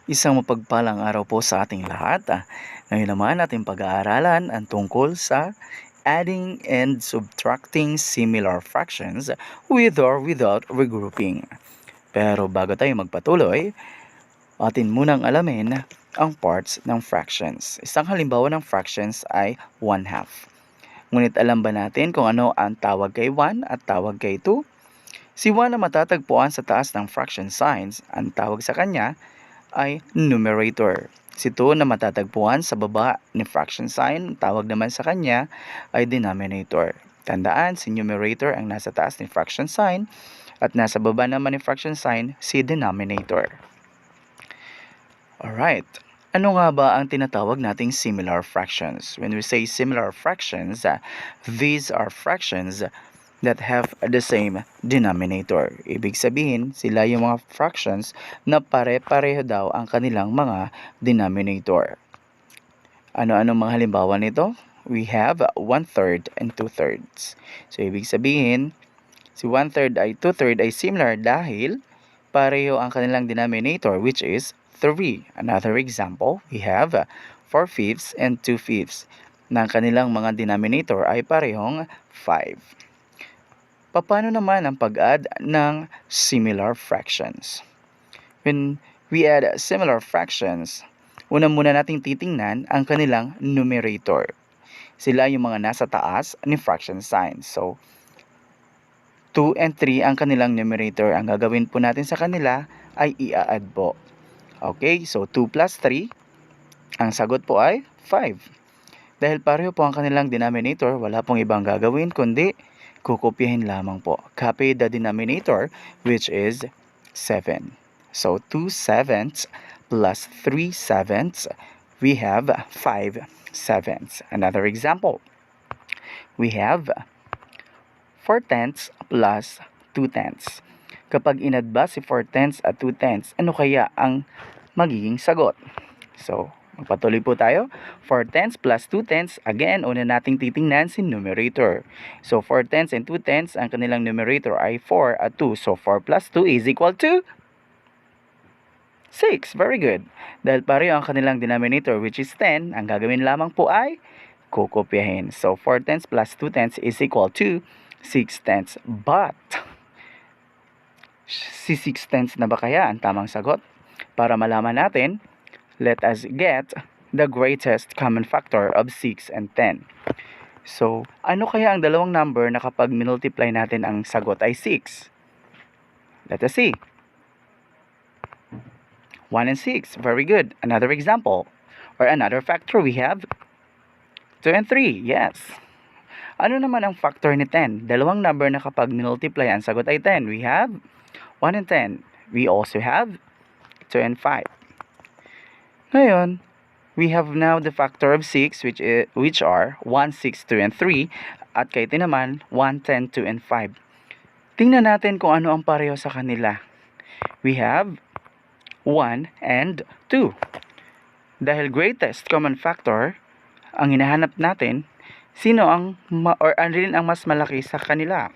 Isang mapagpalang araw po sa ating lahat. Ngayon naman ating pag-aaralan ang tungkol sa adding and subtracting similar fractions with or without regrouping. Pero bago tayo magpatuloy, atin munang alamin ang parts ng fractions. Isang halimbawa ng fractions ay 1/2. Ngunit alam ba natin kung ano ang tawag kay 1 at tawag kay 2? Si 1 na matatagpuan sa taas ng fraction signs, ang tawag sa kanya ay numerator. Si 2 na matatagpuan sa baba ni fraction sign, tawag naman sa kanya ay denominator. Tandaan, si numerator ang nasa taas ni fraction sign at nasa baba naman ni fraction sign si denominator. Alright, ano nga ba ang tinatawag nating similar fractions? When we say similar fractions, these are fractions that have the same denominator. Ibig sabihin, sila yung mga fractions na pare-pareho daw ang kanilang mga denominator. Ano-ano mga halimbawa nito? We have 1/3 and 2/3. So, ibig sabihin, si 1/3 ay 2/3 ay similar dahil pareho ang kanilang denominator, which is 3. Another example, we have 4/5 and 2/5 na ang kanilang mga denominator ay parehong 5. Paano naman ang pag-add ng similar fractions? When we add similar fractions, una muna nating titingnan ang kanilang numerator. Sila yung mga nasa taas ni fraction sign. So, 2 and 3 ang kanilang numerator. Ang gagawin po natin sa kanila ay i-add po. Okay, so 2 plus 3, ang sagot po ay 5. Dahil pareho po ang kanilang denominator, wala pong ibang gagawin kundi kukopyahin lamang po. Copy the denominator, which is 7. So, 2/7 plus 3/7, we have 5/7. Another example, we have 4/10 plus 2/10. Kapag inad ba si 4/10 at 2/10, ano kaya ang magiging sagot? So, magpatuloy po tayo. 4/10 plus 2/10, again, una nating titingnan si numerator. So, 4/10 and 2/10, ang kanilang numerator ay 4 at 2. So, 4 plus 2 is equal to 6. Very good. Dahil pareho ang kanilang denominator, which is 10, ang gagawin lamang po ay kukopyahin. So, 4/10 plus 2/10 is equal to 6/10. But, si 6/10 na ba kaya ang tamang sagot? Para malaman natin, let us get the greatest common factor of 6 and 10. So, ano kaya ang dalawang number na kapag multiply natin ang sagot ay 6? Let us see. 1 and 6. Very good. Another example. Or another factor, we have 2 and 3. Yes. Ano naman ang factor ni 10? Dalawang number na kapag multiply ang sagot ay 10. We have 1 and 10. We also have 2 and 5. Ngayon, we have now the factor of 6, which are 1, 6, 2, and 3. At kay 10 naman, 1, 10, 2, and 5. Tingnan natin kung ano ang pareho sa kanila. We have 1 and 2. Dahil greatest common factor, ang hinahanap natin, sino ang alin ang mas malaki sa kanila?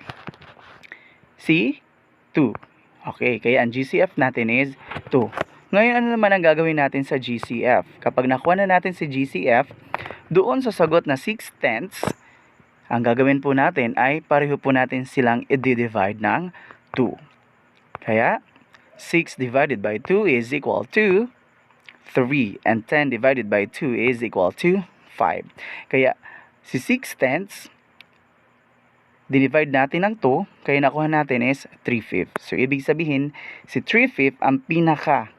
Si 2. Okay, kaya ang GCF natin is 2. Ngayon, ano naman ang gagawin natin sa GCF? Kapag nakuha na natin si GCF, doon sa sagot na 6/10, ang gagawin po natin ay pareho po natin silang i-divide ng 2. Kaya, 6 divided by 2 is equal to 3. And 10 divided by 2 is equal to 5. Kaya, si 6/10, dinivide natin ng 2, kaya nakuha natin is 3/5. So, ibig sabihin, si 3/5 ang pinaka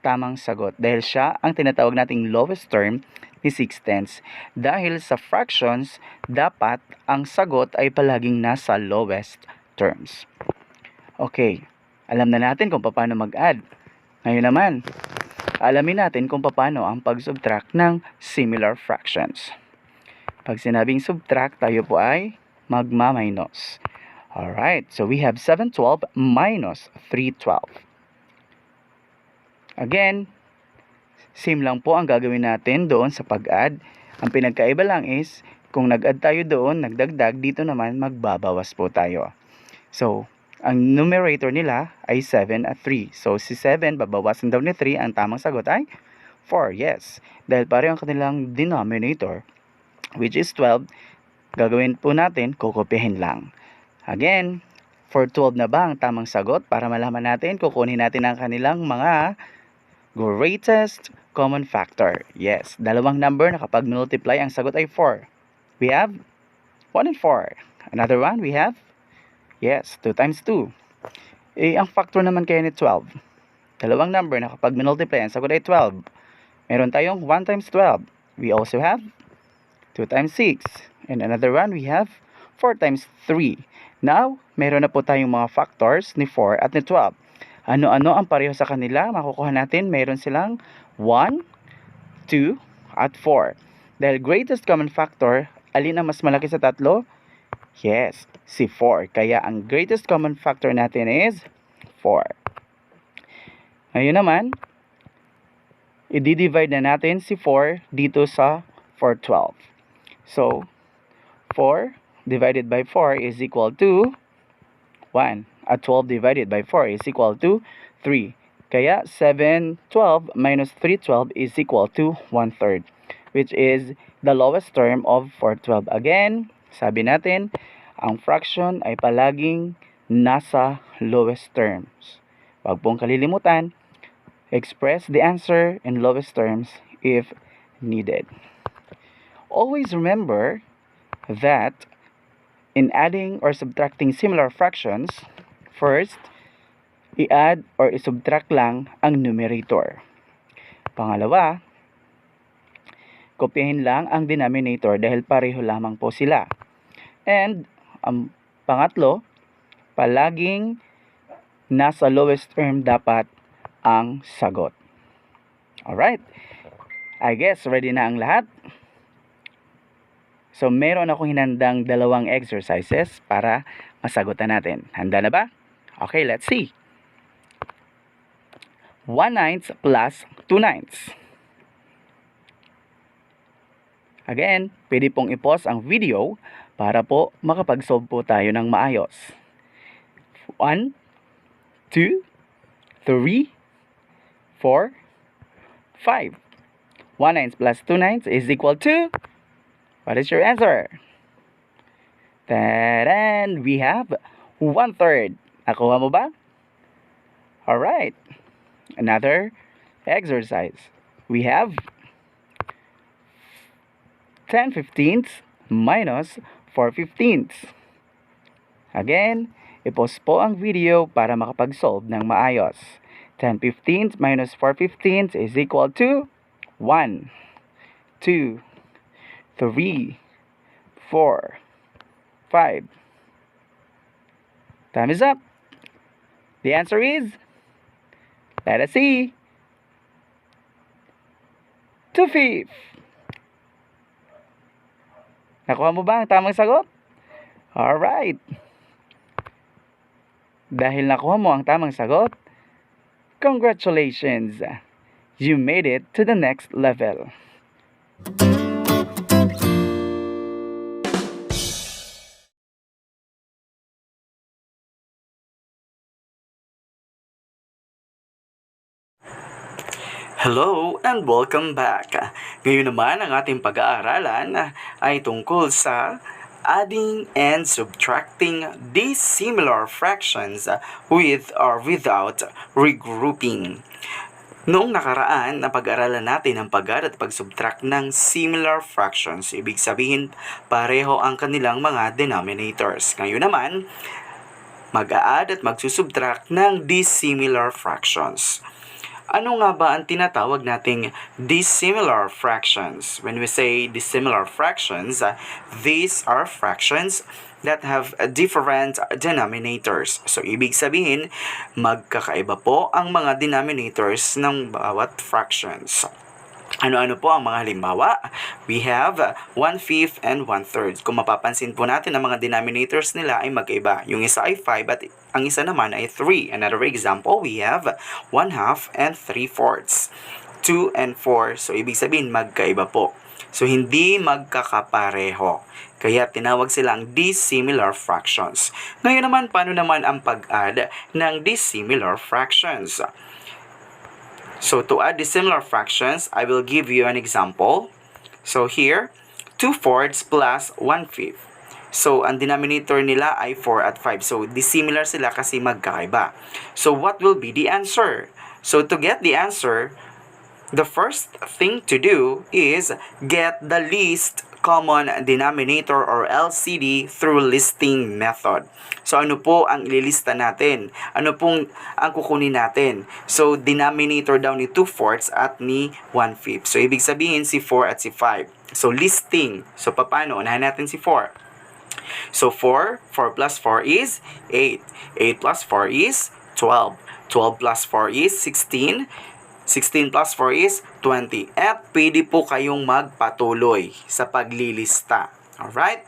tamang sagot dahil siya ang tinatawag nating lowest term ni 6/10. Dahil sa fractions, dapat ang sagot ay palaging nasa lowest terms. Okay, alam na natin kung paano mag-add. Ngayon naman, alamin natin kung paano ang pag-subtract ng similar fractions. Pag sinabing subtract, tayo po ay magma-minus. Alright, so we have 7/12 minus 3/12. Again, same lang po ang gagawin natin doon sa pag-add. Ang pinagkaiba lang is, kung nag-add tayo doon, nagdagdag, dito naman magbabawas po tayo. So, ang numerator nila ay 7 at 3. So, si 7, babawasan daw ni 3, ang tamang sagot ay 4. Yes, dahil pareho ang kanilang denominator, which is 12, gagawin po natin, kukopihin lang. Again, for 12 na ba ang tamang sagot? Para malaman natin, kukunin natin ang kanilang mga greatest common factor. Yes, dalawang number na kapag multiply, ang sagot ay 4. We have 1 and 4. Another one, we have, yes, 2 times 2. Ang factor naman kaya ni 12. Dalawang number na kapag multiply, ang sagot ay 12. Meron tayong 1 times 12. We also have 2 times 6. And another one, we have 4 times 3. Now, meron na po tayong mga factors ni 4 at ni 12. Ano-ano ang pareho sa kanila? Makukuha natin, meron silang 1, 2, at 4. Dahil greatest common factor, alin ang mas malaki sa tatlo? Yes, si 4. Kaya ang greatest common factor natin is 4. Ngayon naman, i-divide na natin si 4 dito sa 412. So, 4 divided by 4 is equal to 1. At 12 divided by 4 is equal to 3. Kaya 712 minus 312 is equal to 1/3, which is the lowest term of 412. Again, sabi natin, ang fraction ay palaging nasa lowest terms. Huwag pong kalilimutan, express the answer in lowest terms if needed. Always remember that in adding or subtracting similar fractions, first, i-add or i-subtract lang ang numerator. Pangalawa, kopyahin lang ang denominator dahil pareho lamang po sila. And ang pangatlo, palaging nasa lowest term dapat ang sagot. Alright, I guess ready na ang lahat. So, meron akong hinandang dalawang exercises para masagutan natin. Handa na ba? Okay, let's see. 1/9 plus 2/9. Again, pwede pong i-pause ang video para po makapag-solve po tayo ng maayos. 1, 2, 3, 4, 5. 1/9 plus 2/9 is equal to... What is your answer? And we have 1/3. Nakuha mo ba? Alright. Another exercise. We have 10/15 minus 4/15. Again, i-pause po ang video para makapag-solve ng maayos. 10/15 minus 4/15 is equal to 1, 2, 3, 4, 5. Time is up. The answer is, let us see, 2/5. Nakuha mo ba ang tamang sagot? Alright. Dahil nakuha mo ang tamang sagot, congratulations! You made it to the next level. Hello and welcome back. Ngayon naman ang ating pag-aaralan ay tungkol sa adding and subtracting dissimilar fractions with or without regrouping. Noong nakaraan, napag-aralan natin ang pag-add at pag-subtract ng similar fractions. Ibig sabihin, pareho ang kanilang mga denominators. Ngayon naman, mag-a-add at magsusubtract ng dissimilar fractions. Ano nga ba ang tinatawag nating dissimilar fractions? When we say dissimilar fractions, these are fractions that have different denominators. So, ibig sabihin, magkakaiba po ang mga denominators ng bawat fractions. Ano-ano po ang mga halimbawa? We have 1/5 and 1/3. Kung mapapansin po natin, ang mga denominators nila ay magkaiba. Yung isa ay 5 at ang isa naman ay 3. Another example, we have 1/2 and 3/4. 2 and 4. So, ibig sabihin, magkaiba po. So, hindi magkakapareho. Kaya tinawag silang dissimilar fractions. Ngayon naman, paano naman ang pag-add ng dissimilar fractions? So, to add dissimilar fractions, I will give you an example. So, here, 2/4 plus 1/5. So, ang denominator nila ay 4 at 5. So, dissimilar sila kasi magkaiba. So, what will be the answer? So, to get the answer, the first thing to do is get the least common denominator or LCD through listing method. So, ano po ang ililista natin? Ano pong ang kukunin natin? So, denominator daw ni 2/4 at ni 1/5. So, ibig sabihin si 4 at si 5. So, listing. So, paano? Unahin natin si 4. So, 4 plus 4 is 8. 8 plus 4 is 12. 12 plus 4 is 16. 16 plus 4 is 20. At pwede po kayong magpatuloy sa paglilista. Alright?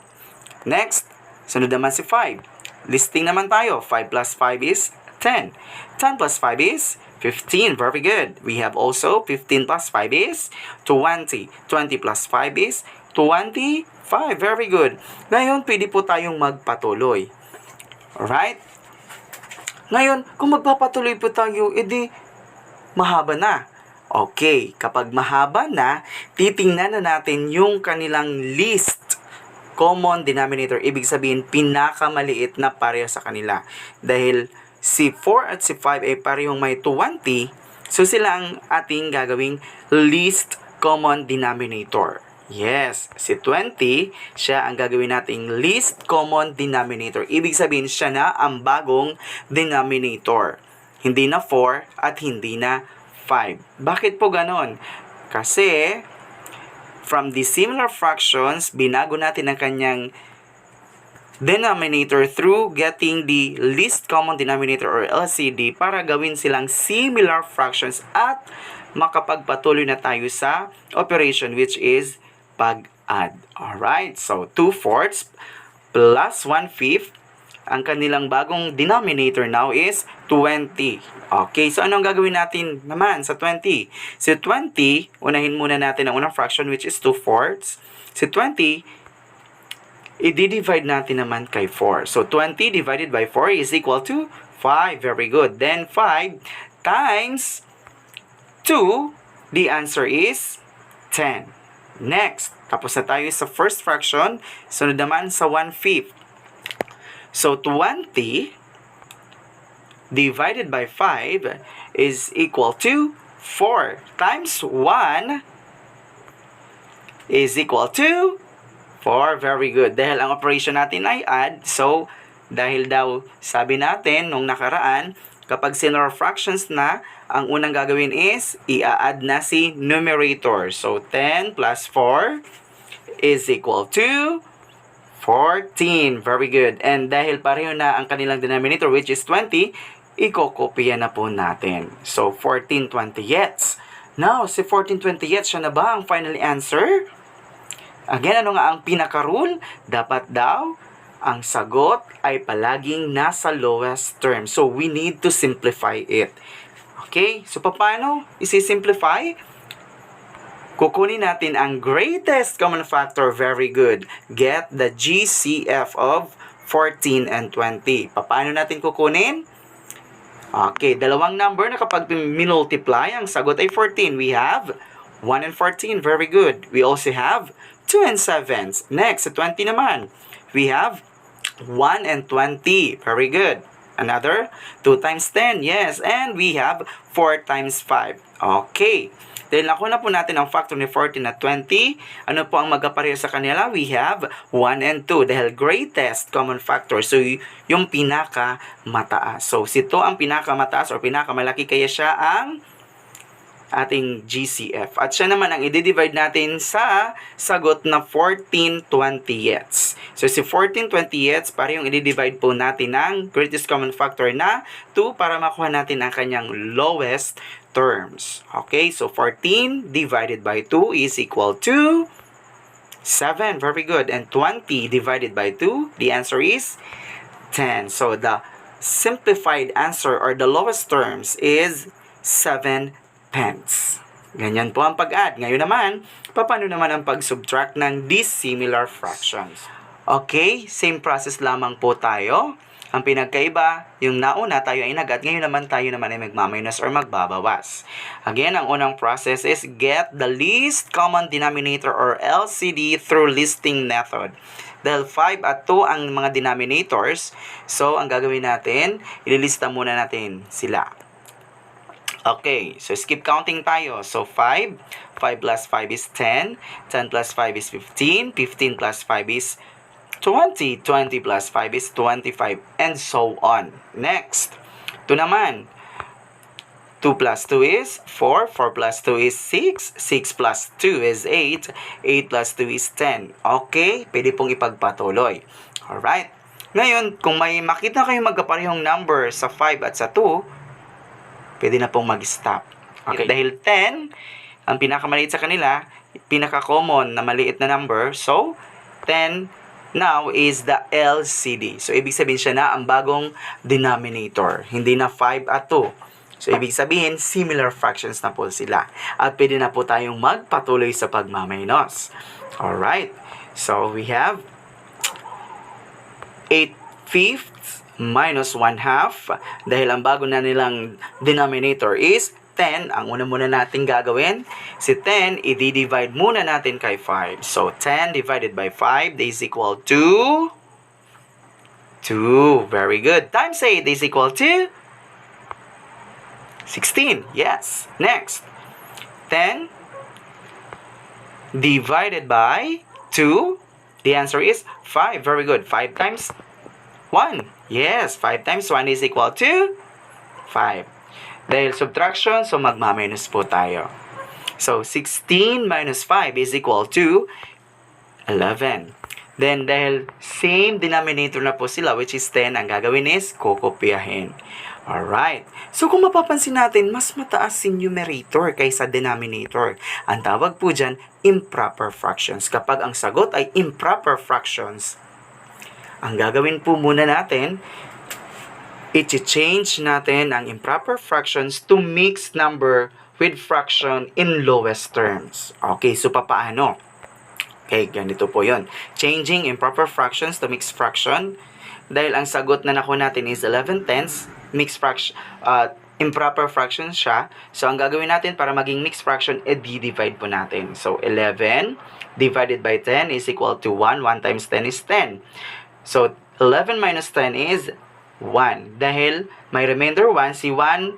Next, sunod naman si 5. Listing naman tayo. 5 plus 5 is 10. 10 plus 5 is 15. Very good. We have also 15 plus 5 is 20. 20 plus 5 is 25. Very good. Ngayon, pwede po tayong magpatuloy. Alright? Ngayon, kung magpapatuloy po tayo, edi mahaba na. Okay, kapag mahaba na, titingnan na natin yung kanilang least common denominator. Ibig sabihin, pinakamaliit na pareho sa kanila. Dahil si 4 at si 5 ay parehong may 20, so sila ang ating gagawing least common denominator. Yes, si 20, siya ang gagawin nating least common denominator. Ibig sabihin, siya na ang bagong denominator. Hindi na 4 at hindi na 5. Bakit po ganon? Kasi, from dissimilar fractions, binago natin ang kanyang denominator through getting the least common denominator or LCD para gawin silang similar fractions at makapagpatuloy na tayo sa operation which is pag-add. Alright, so 2/4 plus 1/5. Ang kanilang bagong denominator now is 20. Okay, so anong gagawin natin naman sa 20? Si 20, unahin muna natin ang unang fraction which is 2/4. Si 20, i-divide natin naman kay 4. So 20 divided by 4 is equal to 5. Very good. Then 5 times 2, the answer is 10. Next, tapos na tayo sa first fraction. Sunod naman sa 1/5. So, 20 divided by 5 is equal to 4 times 1 is equal to 4. Very good. Dahil ang operation natin ay add, so, dahil daw sabi natin nung nakaraan, kapag similar fractions na, ang unang gagawin is i-add na si numerator. So, 10 plus 4 is equal to 14. Very good. And dahil pareho na ang kanilang denominator which is 20, ikokopya na po natin. So, 14/20ths. Now, si 14/20ths, siya na ba ang final answer? Again, ano nga ang pinaka-rule? Dapat daw, ang sagot ay palaging nasa lowest term. So, we need to simplify it. Okay? So, paano isi-simplify? Kukunin natin ang greatest common factor. Very good. Get the GCF of 14 and 20. Paano natin kukunin? Okay, dalawang number na kapag minultiply, ang sagot ay 14. We have 1 and 14. Very good. We also have 2 and 7. Next, sa 20 naman, we have 1 and 20. Very good. Another, 2 times 10. Yes, and we have 4 times 5. Okay. Dahil nakuha na po natin ang factor ni 14 at 20, ano po ang magkapareho sa kanila? We have 1 and 2 dahil greatest common factor. So, yung pinaka-mataas. So, ito ang pinaka-mataas or pinaka-malaki, kaya siya ang ating GCF. At siya naman ang i-divide natin sa sagot na 14/20ths. So, si 14/20ths, para yung i-divide po natin ng greatest common factor na 2 para makuha natin ang kanyang lowest terms. Okay, so 14 divided by 2 is equal to 7. Very good. And 20 divided by 2, the answer is 10. So, the simplified answer or the lowest terms is 7/10. Ganyan po ang pag-add. Ngayon naman, paano naman ang pag-subtract ng dissimilar fractions? Okay, same process lamang po tayo. Ang pinagkaiba, yung nauna tayo ay nag-add, ngayon naman tayo naman ay magmaminus or magbabawas. Again, ang unang process is get the least common denominator or LCD through listing method. Dahil 5 at 2 ang mga denominators, so ang gagawin natin, ililista muna natin sila. Okay, so skip counting tayo. So 5 plus 5 is 10, 10 plus 5 is 15, 15 plus 5 is 20, 20 plus 5 is 25, and so on. Next, 2 naman. 2 plus 2 is 4, 4 plus 2 is 6, 6 plus 2 is 8, 8 plus 2 is 10. Okay, pwede pong ipagpatuloy. Alright. Ngayon, kung may makita kayong magkaparehong number sa 5 at sa 2, pwede na pong mag-stop. Okay, dahil 10, ang pinakamaliit sa kanila, pinaka-common na maliit na number, so 10 now is the LCD. So, ibig sabihin siya na ang bagong denominator. Hindi na 5 at 2. So, ibig sabihin, similar fractions na po sila. At pwede na po tayong magpatuloy sa pagmamainos. Alright. So, we have 8/5 minus 1/2. Dahil ang bago na nilang denominator is 10, ang una muna natin gagawin, si 10, i-divide muna natin kay 5. So, 10 divided by 5 is equal to 2. Very good. Times 8 is equal to 16. Yes. Next, 10 divided by 2. The answer is 5. Very good. 5 times 1. Yes, 5 times 1 is equal to 5. Dahil subtraction, so magmaminus po tayo. So, 16 minus 5 is equal to 11. Then, dahil same denominator na po sila, which is 10, ang gagawin is kokopyahin. Alright. So, kung mapapansin natin, mas mataas si numerator kaysa denominator. Ang tawag po dyan, improper fractions. Kapag ang sagot ay improper fractions, ang gagawin po muna natin, i-change natin ang improper fractions to mixed number with fraction in lowest terms. Okay, so papaano? Okay, ganito po yon. Changing improper fractions to mixed fraction. Dahil ang sagot na nakuha natin is 11/10, mixed fraction, improper fraction siya. So, ang gagawin natin para maging mixed fraction, i-divide po natin. So, 11 divided by 10 is equal to 1. 1 times 10 is 10. So, 11 minus 10 is 1. Dahil may remainder 1, si 1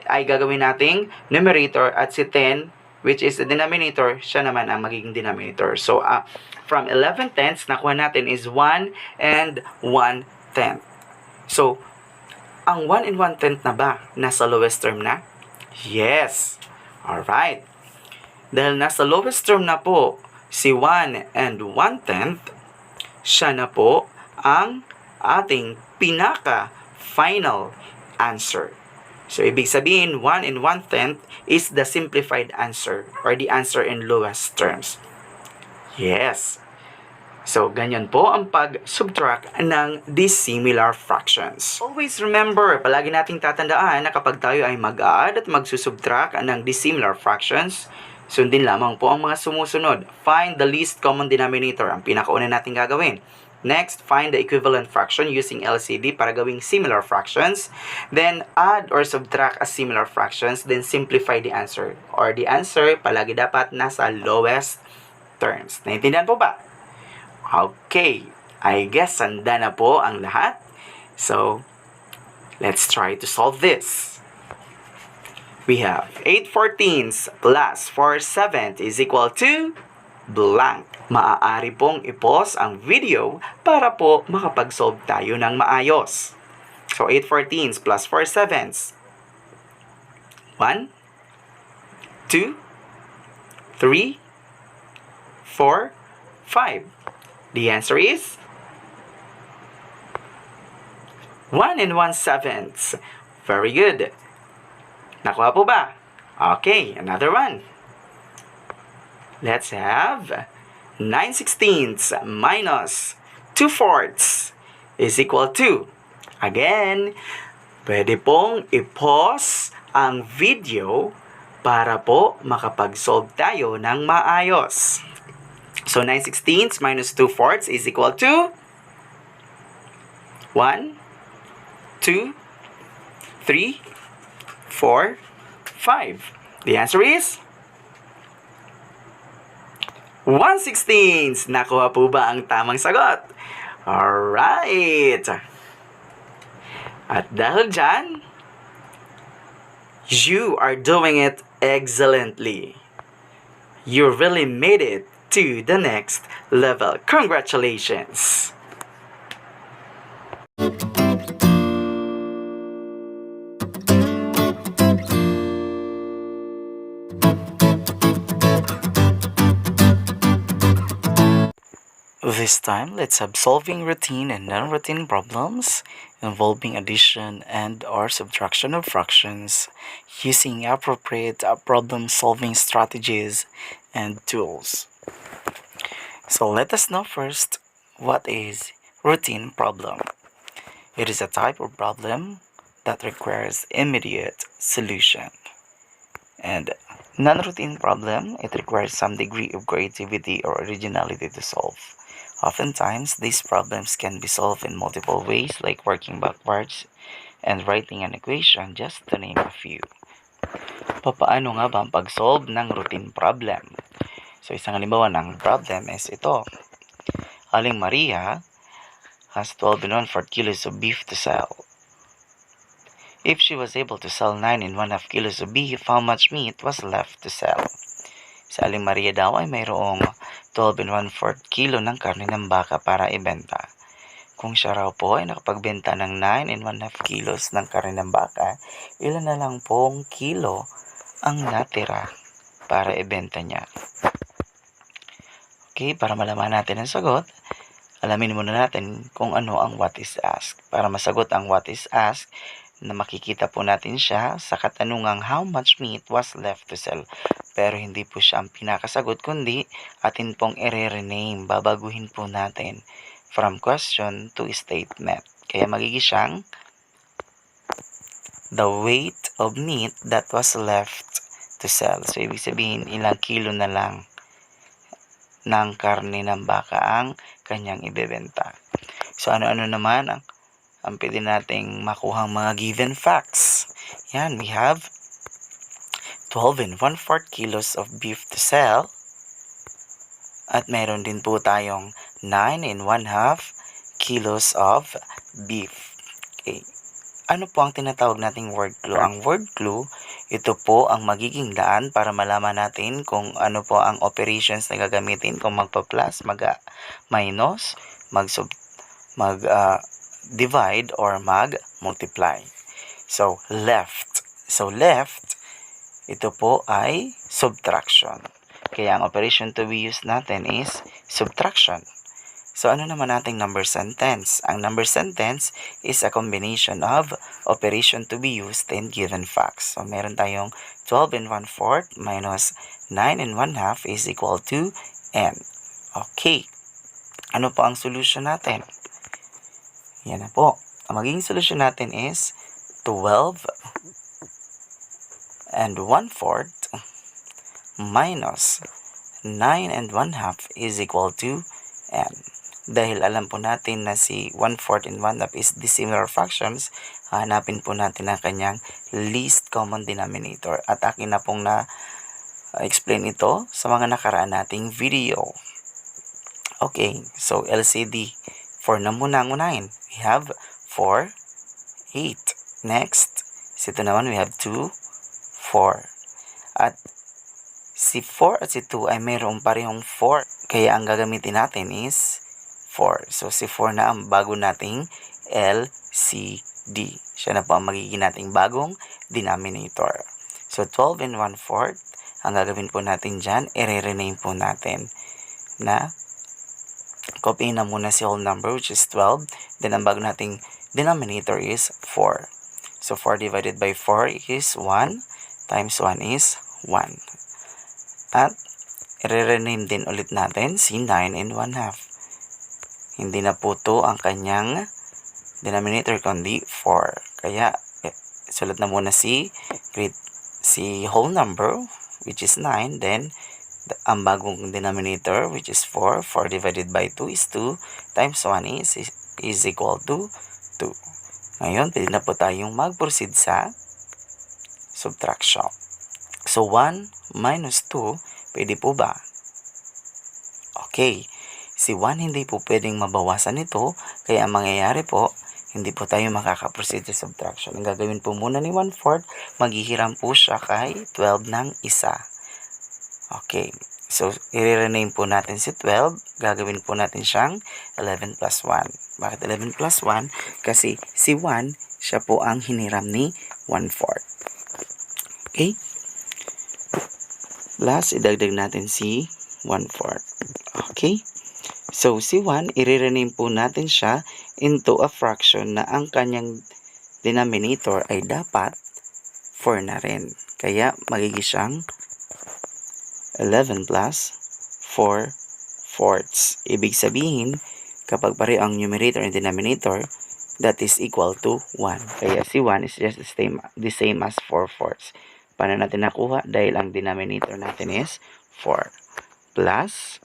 ay gagawin nating numerator at si 10, which is the denominator, siya naman ang magiging denominator. So, from 11/10, nakuha natin is 1 and 1/10. So, ang 1 and 1/10 na ba nasa lowest term na? Yes. Alright. Dahil nasa lowest term na po si 1 and 1/10, siya na po ang ating pinaka-final answer. So, ibig sabihin, 1 and 1/10 is the simplified answer or the answer in lowest terms. Yes. So, ganyan po ang pag-subtract ng dissimilar fractions. Always remember, palagi nating tatandaan na kapag tayo ay mag-add at magsusubtract ng dissimilar fractions, sundin lamang po ang mga sumusunod. Find the least common denominator, ang pinakauna nating gagawin. Next, find the equivalent fraction using LCD para gawing similar fractions. Then, add or subtract as similar fractions. Then, simplify the answer. Or the answer, palagi dapat nasa lowest terms. Naintindihan po ba? Okay. I guess sanda na po ang lahat. So, let's try to solve this. We have 8/14 plus 4/7 is equal to blank. Maaari pong i-pause ang video para po makapag-solve tayo ng maayos. So, 8/14 plus 4/7. 1, 2, 3, 4, 5. The answer is 1 and 1/7. Very good. Nakuha po ba? Okay, another one. Let's have 9/16 minus 2/4 is equal to, again, pwede pong i-pause ang video para po makapag-solve tayo ng maayos. So 9/16 minus 2/4 is equal to 1, 2, 3, 4, 5. The answer is 1/16. Nakuha po ba ang tamang sagot? Alright. At dahil dyan, you are doing it excellently. You really made it to the next level. Congratulations! This time, let's have solving routine and non-routine problems involving addition and or subtraction of fractions using appropriate problem-solving strategies and tools. So let us know first, what is routine problem? It is a type of problem that requires immediate solution. And non-routine problem, it requires some degree of creativity or originality to solve. Oftentimes, these problems can be solved in multiple ways, like working backwards and writing an equation, just to name a few. Paano nga ba ang pag-solve ng routine problem? So, isang halimbawa ng problem is ito. Aling Maria has 12 1/4 kilos of beef to sell. If she was able to sell 9 1/2 kilos of beef, how much meat was left to sell? Si Aling Maria daw ay mayroong 12 1/4 kilo ng karne ng baka para ibenta. Kung siya raw po ay nakapagbenta ng 9 1/2 kilos ng karne ng baka, ilan na lang pong kilo ang natira para ibenta niya? Okay, para malaman natin ang sagot, alamin muna natin kung ano ang what is asked. Para masagot ang what is asked, na makikita po natin siya sa katanungang how much meat was left to sell. Pero hindi po siya ang pinakasagot, kundi atin pong i-rename. Babaguhin po natin from question to statement. Kaya magiging siyang the weight of meat that was left to sell. So, ibig sabihin, ilang kilo na lang ng karne ng baka ang kanyang ibebenta. So, ano-ano naman ang pwede nating makuhang mga given facts. Yan, we have 12 1/4 kilos of beef to sell. At meron din po tayong 9 1/2 kilos of beef. Okay. Ano po ang tinatawag nating word clue? Ang word clue, ito po ang magiging daan para malaman natin kung ano po ang operations na gagamitin, kung magpa-plus, mag-minus, divide or mag-multiply. So, left. So, left, ito po ay subtraction. Kaya ang operation to be used natin is subtraction. So, ano naman nating number sentence? Ang number sentence is a combination of operation to be used and given facts. So, meron tayong 12 1/4 minus 9 1/2 is equal to n. Okay. Ano po ang solution natin? Yan na po. Ang magiging solution natin is 12 1/4 minus 9 1/2 is equal to n. Dahil alam po natin na si 1/4 and 1/2 is dissimilar fractions, hanapin po natin ang kanyang least common denominator. At akin na pong na-explain ito sa mga nakaraan nating video. Okay, so LCD. 4 na muna ang unahin. We have 4, 8. Next, ito naman we have 2, 4. At si 4 at si 2 ay mayroong parehong 4. Kaya ang gagamitin natin is 4. So, si 4 na ang bago nating LCD. Siya na po ang magiging nating bagong denominator. So, 12 1/4. Ang gagawin po natin dyan, i-rename po natin na copy na muna si whole number, which is 12. Then, ang bago nating denominator is 4. So, 4 divided by 4 is 1. Times 1 is 1. At, i-rename din ulit natin si 9 1/2. Hindi na po ito ang kanyang denominator, kundi 4. Kaya, sulat na muna si si whole number, which is 9, then ang bagong denominator, which is 4. 4 divided by 2 is 2, times 1 is equal to 2. Ngayon, pwede na po tayong mag-proceed sa subtraction. So, 1 minus 2, pwede po ba? Okay. Si 1 hindi po pwedeng mabawasan ito, kaya ang mangyayari po, hindi po tayo makaka-proceed sa subtraction. Ang gagawin po muna ni 1/4, maghihiram po siya kay 12 ng isa. Okay. So, i-rename po natin si 12. Gagawin po natin siyang 11 plus 1. Bakit 11 plus 1? Kasi si 1, siya po ang hiniram ni 1/4. Okay? Plus, idagdag natin si 1/4. Okay? So, si 1, i-rename po natin siya into a fraction na ang kanyang denominator ay dapat 4 na rin. Kaya, magiging siyang 11 plus 4/4. Ibig sabihin, kapag pareho ang numerator and denominator, that is equal to 1. Kaya si 1 is just the same as 4/4. Paano natin nakuha? Dahil ang denominator natin is 4 plus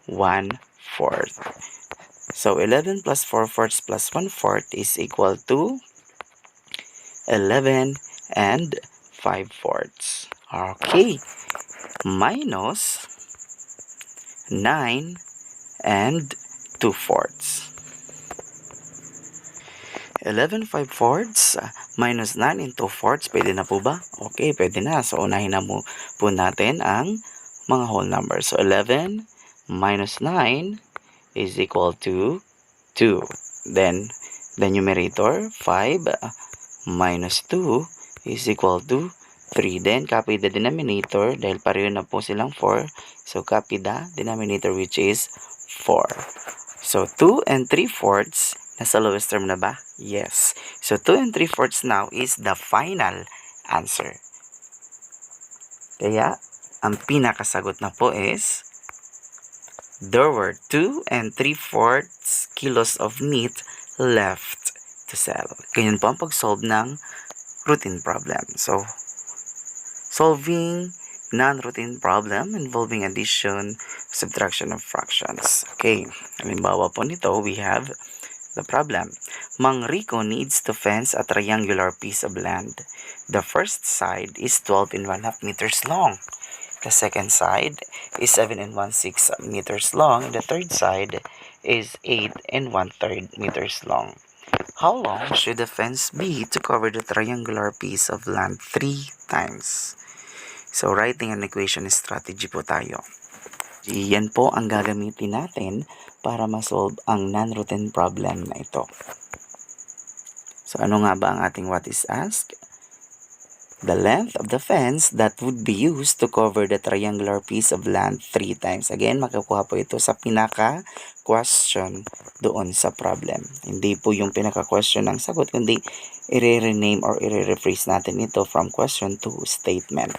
1/4. So, 11 plus 4/4 plus 1/4 is equal to 11 and 5/4. Okay. Minus 9 and 2/4. 11 5/4 minus 9 and 2/4. Pwede na po ba? Okay, pwede na. So, unahin na po natin ang mga whole numbers. So, 11 minus 9 is equal to 2. Then, the numerator, 5 minus 2 is equal to 3. Then, copy the denominator dahil pareho na po silang 4. So, copy the denominator which is 4. So, 2 and 3/4 nasa lowest term na ba? Yes. So, 2 and 3/4 now is the final answer. Kaya, ang pinakasagot na po is there were 2 and 3/4 kilos of meat left to sell. Ganyan po ang pag-solve ng routine problem. So, solving non-routine problem involving addition, subtraction of fractions. Okay, halimbawa po nito, we have the problem. Mang Rico needs to fence a triangular piece of land. The first side is 12 and 1/2 meters long. The second side is 7 and 1/6 meters long. The third side is 8 and 1/3 meters long. How long should the fence be to cover the triangular piece of land 3 times? So, writing an equation strategy po tayo. Yan po ang gagamitin natin para ma-solve ang non-routine problem na ito. So, ano nga ba ang ating what is asked? The length of the fence that would be used to cover the triangular piece of land 3 times. Again, makukuha po ito sa pinaka-question doon sa problem. Hindi po yung pinaka-question ng sagot, kundi i-rename or i-rephrase natin ito from question to statement.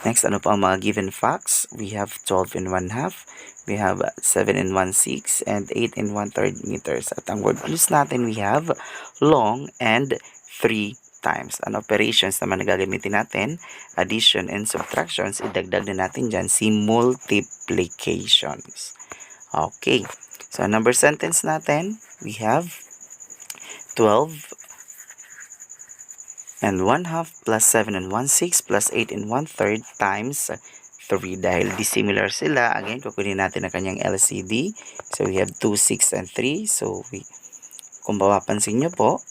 Next, ano po ang mga given facts? We have 12 and 1/2. We have 7 and 1/6 and 8 and 1/3 meters. At ang word clues natin, we have long and 3 times. Ang operations naman na gagamitin natin, addition and subtractions, idagdag na natin dyan si multiplications. Okay. So, number sentence natin, we have 12 and 1/2 plus 7 and 1/6 plus 8 and 1/3 times 3. Dahil dissimilar sila, again, kukunin natin ang kanyang LCD. So, we have 2, 6, and 3. So, kung mapapansin nyo po,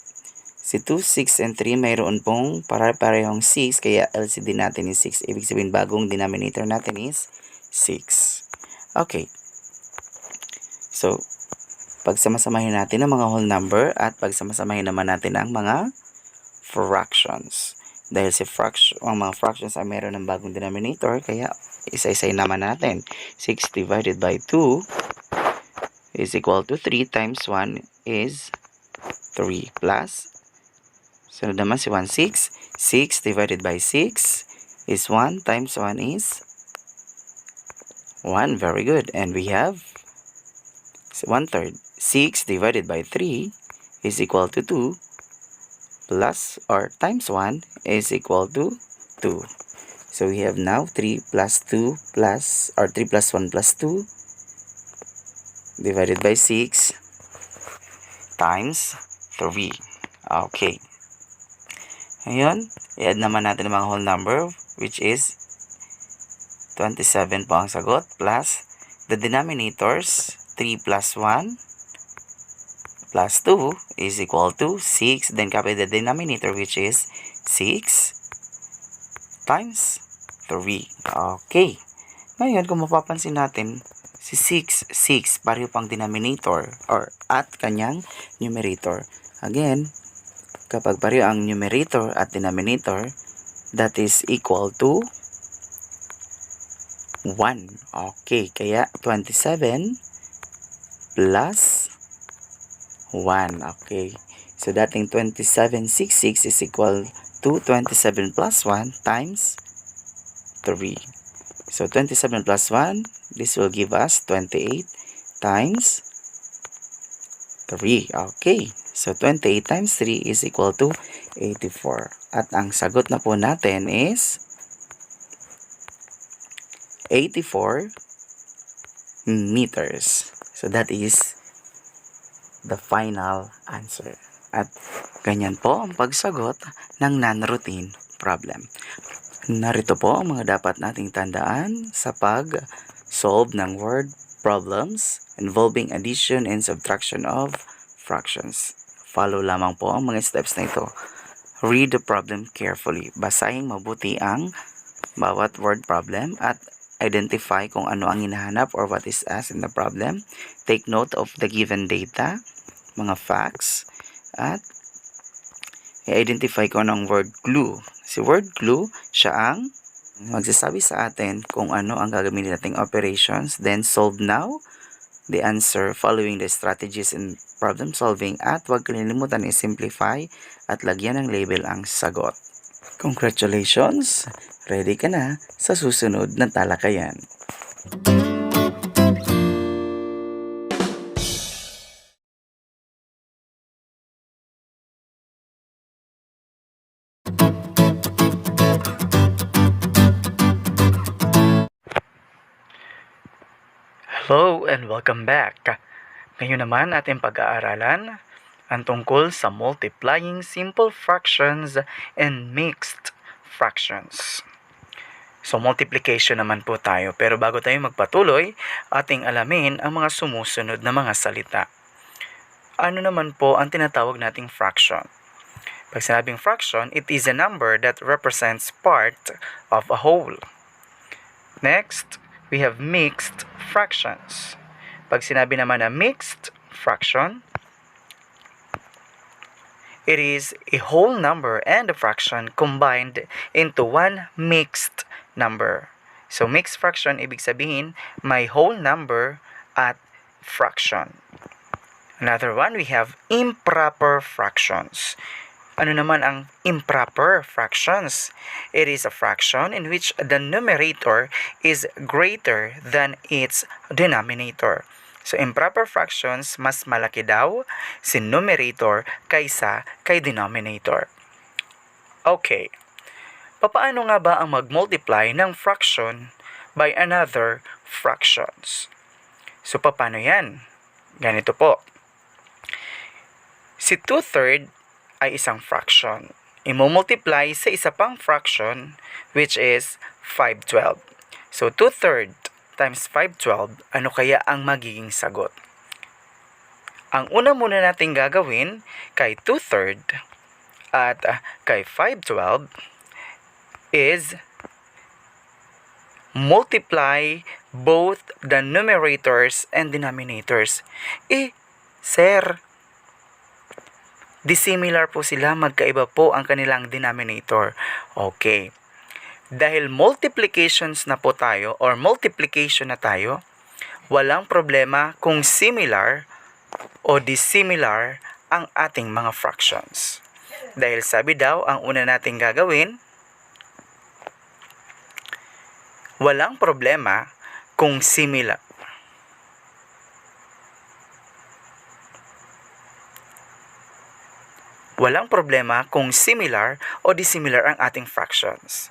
si 2, 6, and 3 mayroon pong pare-parehong 6, kaya LCD natin is 6. Ibig sabihin, bagong denominator natin is 6. Okay. So, pagsamasamahin natin ang mga whole number at pagsamasamahin naman natin ang mga fractions. Dahil ang mga fractions ay mayroon ng bagong denominator, kaya isa-isay naman natin. 6 divided by 2 is equal to 3 times 1 is 3 plus sunod naman si 1, 6. 6 divided by 6 is 1 times 1 is 1. Very good. And we have 1/3. 6 divided by 3 is equal to 2 plus or times 1 is equal to 2. So we have now 3 plus 2 plus, or 3 plus 1 plus 2 divided by 6 times 3. Okay. Ngayon, i-add naman natin ang mga whole number, which is 27 po ang sagot, plus the denominators, 3 plus 1 plus 2 is equal to 6. Then copy the denominator, which is 6 times 3. Okay. Ngayon, kung mapapansin natin, si 6, pareho pang denominator or at kanyang numerator. Again, kapag pareho ang numerator at denominator, that is equal to 1. Okay, kaya 27 plus 1. Okay, so dating 2766 is equal to 27 plus 1 times 3. So 27 plus 1, this will give us 28 times 3. Okay, so 28 times 3 is equal to 84. At ang sagot na po natin is 84 meters. So that is the final answer. At ganyan po ang pagsagot ng non-routine problem. Narito po ang mga dapat nating tandaan sa pag-solve ng word problems involving addition and subtraction of fractions. Follow lamang po ang mga steps na ito. Read the problem carefully. Basahin mabuti ang bawat word problem at identify kung ano ang hinahanap or what is asked in the problem. Take note of the given data, mga facts, at i-identify ko ng word clue. Si word clue, siya ang magsasabi sa atin kung ano ang gagamitin nating operations. Then solve now the answer following the strategies in problem solving, at huwag kalilimutan i-simplify at lagyan ng label ang sagot. Congratulations! Ready ka na sa susunod na talakayan. Hello and welcome back. Ngayon naman ating pag-aaralan ang tungkol sa multiplying simple fractions and mixed fractions. So multiplication naman po tayo, pero bago tayo magpatuloy, ating alamin ang mga sumusunod na mga salita. Ano naman po ang tinatawag nating fraction? Pag sinabing fraction, it is a number that represents part of a whole. Next, we have mixed fractions. Pag sinabi naman na mixed fraction, it is a whole number and a fraction combined into one mixed number. So mixed fraction, ibig sabihin, may whole number at fraction. Another one, we have improper fractions. Ano naman ang improper fractions? It is a fraction in which the numerator is greater than its denominator. So, improper fractions, mas malaki daw si numerator kaysa kay denominator. Okay. Papaano nga ba ang mag-multiply ng fraction by another fractions? So, paano yan? Ganito po. Si 2/3 ay isang fraction. Imo-multiply sa isa pang fraction, which is 5/12. So, 2/3 times 5/12, ano kaya ang magiging sagot? Ang una muna natin gagawin kay 2/3 at kay 5/12 is multiply both the numerators and denominators. Sir, dissimilar po sila, magkaiba po ang kanilang denominator. Okay. Dahil multiplications na po tayo or multiplication na tayo, walang problema kung similar o dissimilar ang ating mga fractions. Dahil sabi daw, ang una nating gagawin, walang problema kung similar. Walang problema kung similar o dissimilar ang ating fractions.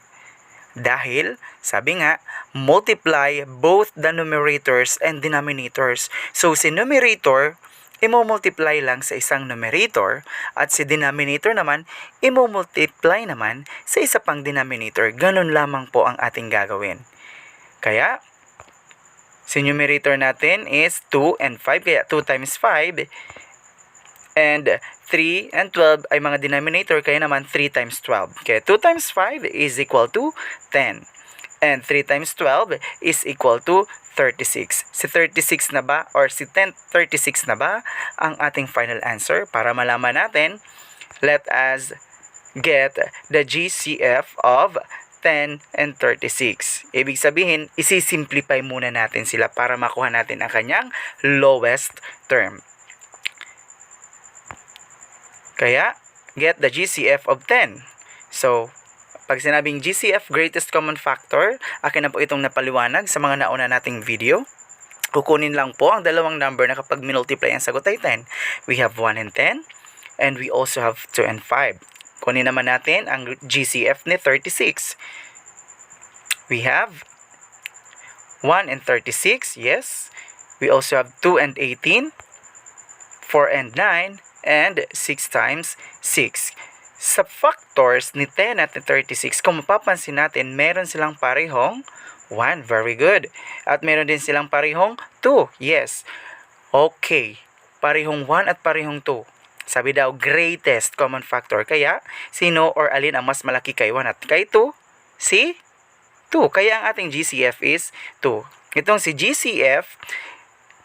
Dahil, sabi nga, multiply both the numerators and denominators. So, si numerator, imo-multiply lang sa isang numerator at si denominator naman, imo-multiply naman sa isa pang denominator. Ganun lamang po ang ating gagawin. Kaya, si numerator natin is 2 and 5, kaya 2 times 5. And 3 and 12 ay mga denominator, kaya naman 3 times 12. Kaya 2 times 5 is equal to 10. And 3 times 12 is equal to 36. Si 36 na ba or si 36 na ba ang ating final answer? Para malaman natin, let us get the GCF of 10 and 36. Ibig sabihin, isi-simplify muna natin sila para makuha natin ang kanyang lowest term. Kaya, get the GCF of 10. So, pag sinabing GCF, greatest common factor, akin na po itong napaliwanag sa mga nauna nating video. Kukunin lang po ang dalawang number na kapag minultiply ang sagot ay 10. We have 1 and 10, and we also have 2 and 5. Kunin naman natin ang GCF ni 36. We have 1 and 36, yes. We also have 2 and 18, 4 and 9, and 6 times 6. Sa factors ni 10 at ni 36, kung mapapansin natin, meron silang parehong 1. Very good. At meron din silang parehong 2. Yes. Okay. Parehong 1 at parehong 2. Sabi daw, greatest common factor. Kaya, sino or alin ang mas malaki kay 1 at kay 2? Si 2. Kaya ang ating GCF is 2. Itong si GCF,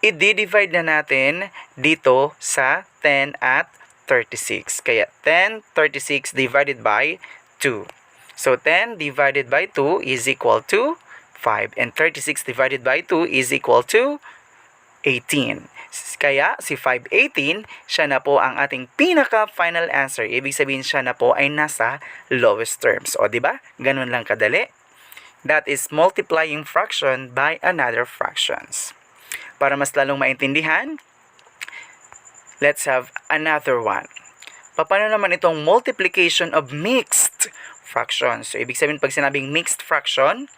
i-divide na natin dito sa 10 at 36. Kaya 10, 36 divided by 2. So 10 divided by 2 is equal to 5. And 36 divided by 2 is equal to 18. Kaya si 518, siya na po ang ating pinaka-final answer. Ibig sabihin siya na po ay nasa lowest terms. O diba? Ganun lang kadali. That is multiplying fraction by another fractions. Para mas lalong maintindihan, let's have another one. Paano naman itong multiplication of mixed fractions? So, ibig sabihin pag sinabing mixed fraction,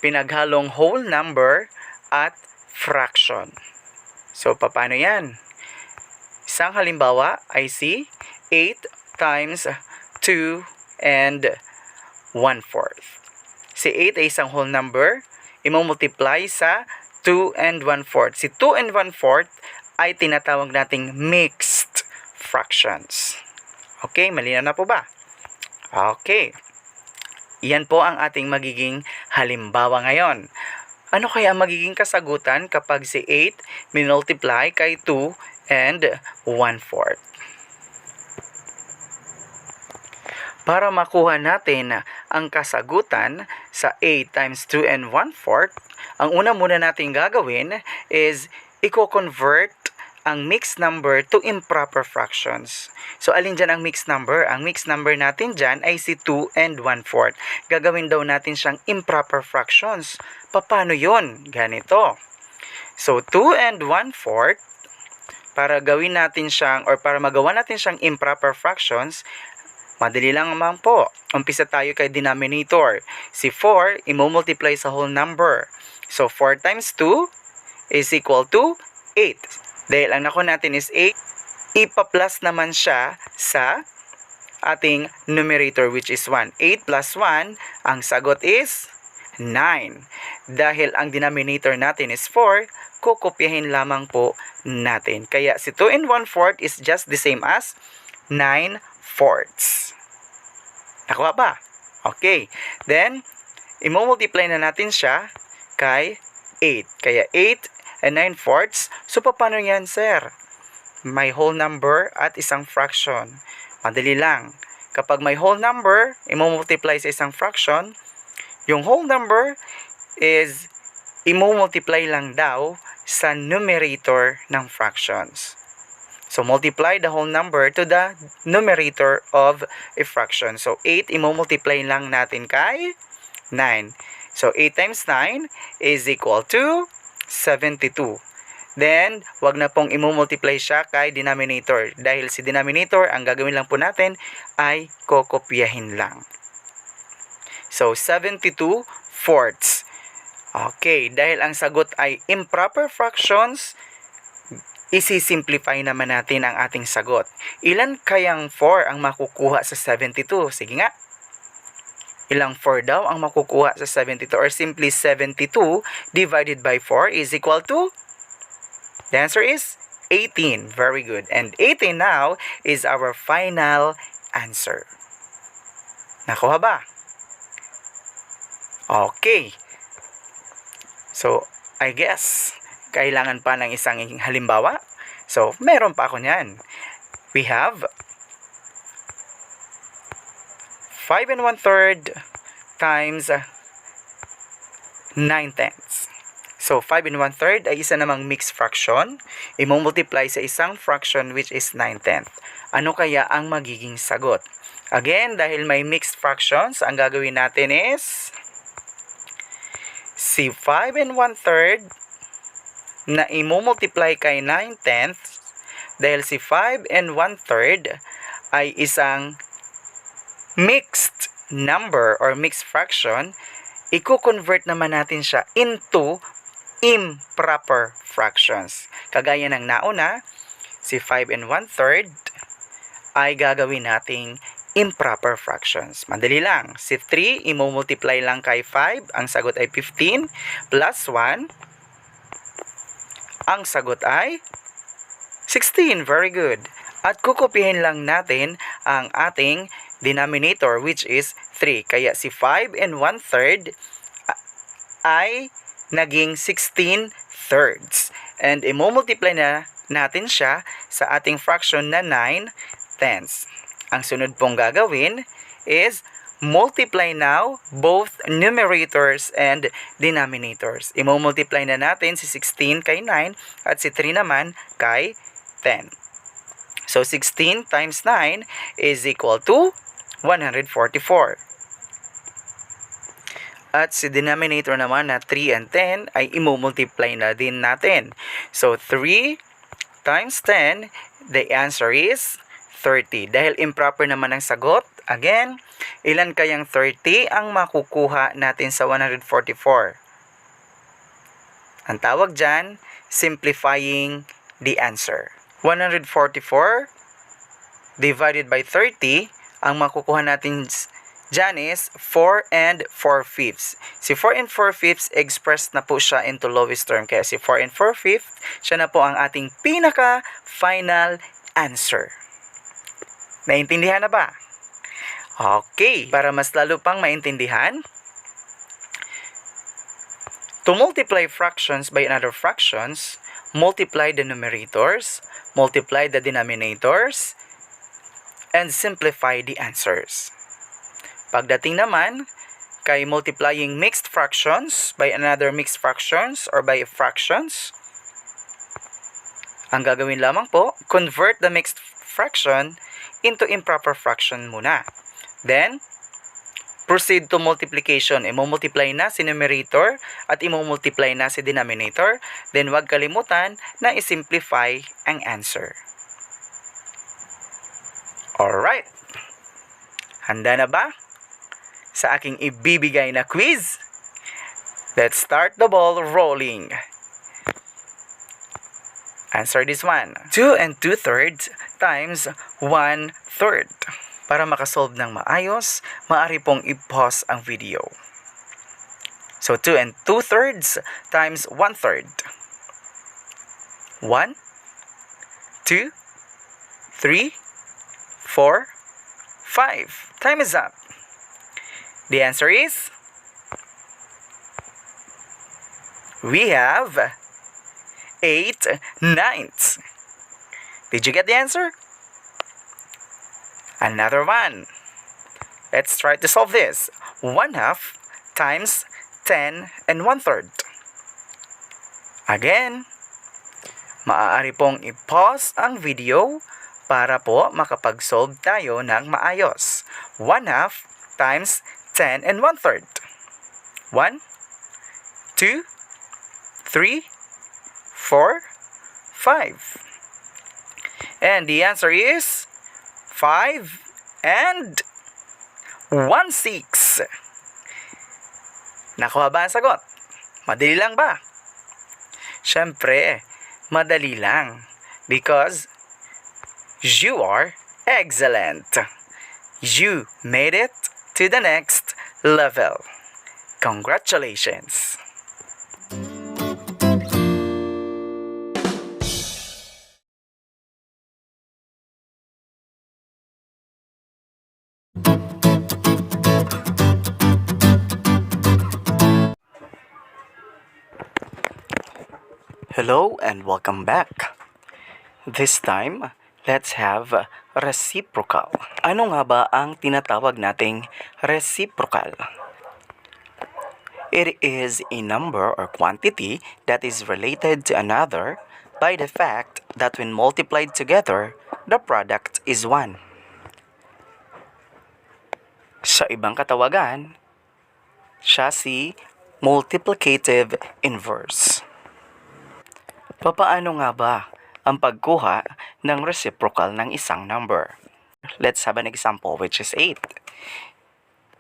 pinaghalong whole number at fraction. So, paano yan? Isang halimbawa ay si 8 times 2 and 1/4. Si 8 ay isang whole number, imomultiply sa 2 and 1/4. Si 2 and 1/4 ay tinatawag nating mixed fractions. Okay, malinaw na po ba? Okay. Yan po ang ating magiging halimbawa ngayon. Ano kaya ang magiging kasagutan kapag si 8 minultiply kay 2 and 1/4? Para makuha natin ang kasagutan sa 8 times 2 and 1/4, ang una muna natin gagawin is i-convert ang mixed number to improper fractions. So, alin dyan ang mixed number? Ang mixed number natin dyan ay si 2 and 1/4. Gagawin daw natin siyang improper fractions. Paano yun? Ganito. So, 2 and 1/4, para gawin natin siyang, or para magawa natin siyang improper fractions, madali lang naman po. Umpisa tayo kay denominator. Si 4, imomultiply sa whole number. So, 4 times 2 is equal to 8. Dahil ang nakuha natin is 8, ipa-plus naman siya sa ating numerator which is 1. 8 plus 1, ang sagot is 9. Dahil ang denominator natin is 4, kukopyahin lamang po natin. Kaya si 2 and 1/4 is just the same as 9/4. Nakuha ba? Okay. Then, imomultiply na natin siya kay 8. Kaya 8 and 9/4. So, paano yan, sir? May whole number at isang fraction. Madali lang. Kapag may whole number, imomultiply sa isang fraction, yung whole number is imomultiply lang daw sa numerator ng fractions. So, multiply the whole number to the numerator of a fraction. So, 8, imomultiply lang natin kay 9. So, 8 times 9 is equal to 72. Then, wag na pong imomultiply siya kay denominator. Dahil si denominator, ang gagawin lang po natin ay kokopyahin lang. So, 72/4. Okay, dahil ang sagot ay improper fractions, isi-simplify naman natin ang ating sagot. Ilan kayang 4 ang makukuha sa 72? Sige nga. Ilang 4 daw ang makukuha sa 72? Or simply 72 divided by 4 is equal to? The answer is 18. Very good. And 18 now is our final answer. Nakuha ba? Okay. So, I guess, kailangan pa ng isang halimbawa. So, meron pa ako niyan. We have 5 1/3 times 9/10. So, 5 1/3 ay isa namang mixed fraction. I-multiply sa isang fraction which is 9/10. Ano kaya ang magiging sagot? Again, dahil may mixed fractions, ang gagawin natin is si 5 1/3 na i-multiply kay 9/10 dahil si 5 1/3 ay isang mixed number or mixed fraction, i-convert naman natin siya into improper fractions. Kagaya ng nauna, si 5 1/3 ay gagawin nating improper fractions. Madali lang. Si 3, i-multiply lang kay 5. Ang sagot ay 15 plus 1. Ang sagot ay 16. Very good. At kukupihin lang natin ang ating denominator which is 3. Kaya si 5 1/3 ay naging 16/3. And i-multiply na natin siya sa ating fraction na 9/10. Ang sunod pong gagawin is multiply now both numerators and denominators. I-multiply na natin si 16 kay 9 at si 3 naman kay 10. So 16 times 9 is equal to 144. At si denominator naman na 3 and 10 ay i-multiply na din natin. So 3 times 10, the answer is 30. Dahil improper naman ang sagot, again, ilan kayang 30 ang makukuha natin sa 144? Ang tawag dyan, simplifying the answer. 144 divided by 30, ang makukuha natin dyan is 4 4/5. Si 4 4/5 expressed na po siya into lowest term. Kaya si 4 4/5, siya na po ang ating pinaka-final answer. Naintindihan na ba? Okay, para mas lalo pang maintindihan, to multiply fractions by another fractions, multiply the numerators, multiply the denominators, and simplify the answers. Pagdating naman kay multiplying mixed fractions by another mixed fractions or by fractions, ang gagawin lamang po, convert the mixed fraction into improper fraction muna. Then, proceed to multiplication. I-multiply na si numerator at i-multiply na si denominator. Then, huwag kalimutan na i-simplify ang answer. Alright. Handa na ba sa aking ibibigay na quiz? Let's start the ball rolling. Answer this one. 2 2/3 times 1/3. Para makasolve ng maayos, maaari pong i-pause ang video. So 2 2/3 times 1/3. 1, 2, 3, 4, 5. Time is up. The answer is, we have 8/9. Did you get the answer? Another one. Let's try to solve this. 1/2 times 10 1/3. Again, maaari pong i-pause ang video para po makapag-solve tayo ng maayos. 1/2 times 10 1/3. 1, 2, 3, 4, 5. And the answer is 5 1/6. Nakuha ba ang sagot? Madali lang ba? Siyempre, madali lang. Because you are excellent. You made it to the next level. Congratulations! Hello and welcome back. This time, let's have reciprocal. Ano nga ba ang tinatawag nating reciprocal? It is a number or quantity that is related to another by the fact that when multiplied together, the product is 1. Sa ibang katawagan, siya si multiplicative inverse. Papaano nga ba ang pagkuha ng reciprocal ng isang number? Let's have an example which is 8.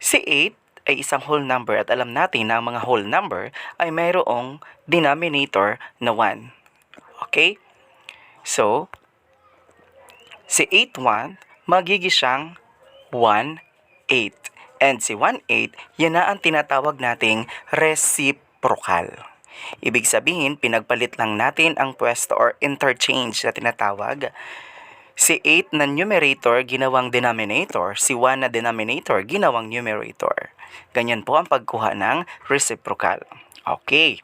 Si 8 ay isang whole number at alam natin na ang mga whole number ay mayroong denominator na 1. Okay? So, si 8-1 magiging siyang 1-8. And si 1-8, yan na ang tinatawag nating reciprocal. Ibig sabihin, pinagpalit lang natin ang pwesto or interchange na tinatawag. Si 8 na numerator ginawang denominator, si 1 na denominator ginawang numerator. Ganyan po ang pagkuha ng reciprocal. Okay.